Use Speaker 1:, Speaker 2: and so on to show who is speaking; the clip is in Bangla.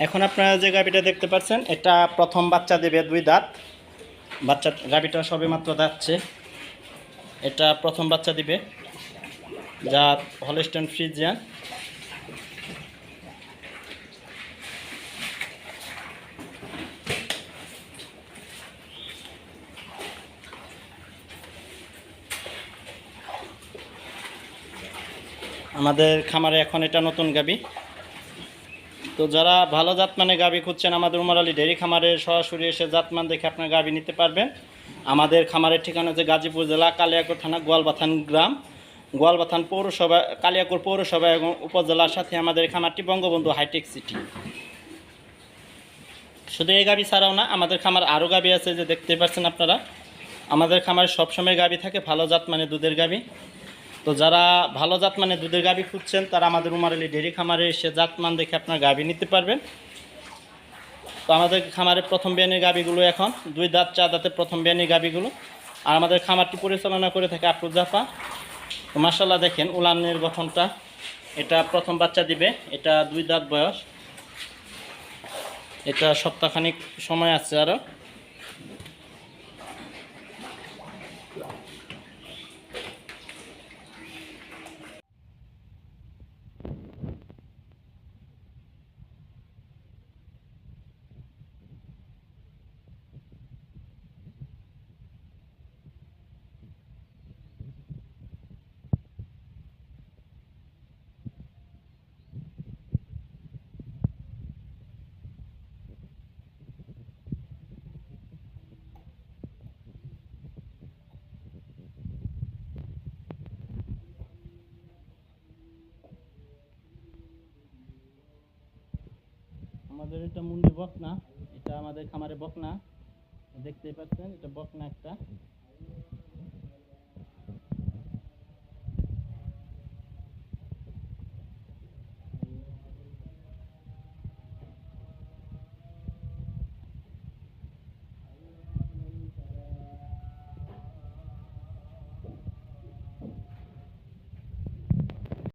Speaker 1: এখন আপনারা যে গাভীটা দেখতে পাচ্ছেন এটা প্রথম বাচ্চা দেবে 2 দাঁত। বাচ্চা গাভীটা সবেমাত্র যাচ্ছে, এটা প্রথম বাচ্চা দিবে, জাত হলস্টাইন ফ্রিজিয়ান। আমাদের খামারে এখন এটা নতুন গাভী। তো যারা ভালো জাতমানের গাভী খুঁজছেন আমাদের উমর আলী ডেয়ারি খামারে সরাসরি এসে জাতমান দেখে আপনার গাভী নিতে পারবেন। আমাদের খামারের ঠিকানা হচ্ছে গাজীপুর জেলা কালিয়াকৈর থানা গোয়ালবাথান গ্রাম, গোয়ালবাথান পৌরসভা, কালিয়াকৈর পৌরসভা এবং উপজেলার সাথে আমাদের খামারটি বঙ্গবন্ধু হাইটেক সিটি। শুধু এই গাভী ছাড়াও না, আমাদের খামার আরও গাভী আছে যে দেখতে পাচ্ছেন আপনারা। আমাদের খামারে সবসময় গাভী থাকে ভালো জাতমানের দুধের গাভী। তো যারা ভালো জাতমানের দুধের গাভী খুঁজছেন তারা আমাদের উমর আলী ডেয়ারি খামারে এসে জাতমান দেখে আপনার গাভী নিতে পারবেন। তো আমাদের খামারে প্রথম বিয়ানির গাভীগুলো এখন 2 দাঁত 4 দাঁতের প্রথম বিয়ানির গাভীগুলো। আর আমাদের খামারটি পরিচালনা করে থাকে আফরুজ্জাফা। তো মাশাআল্লাহ দেখেন উলানের গঠনটা, এটা প্রথম বাচ্চা দিবে, এটা 2 দাঁত বয়স, এটা সপ্তাহখানিক সময় আছে আরও। আমাদের এটা মুন্ডি বকনা, এটা আমাদের খামারে বকনা দেখতেই পাচ্ছেন, এটা বকনা একটা।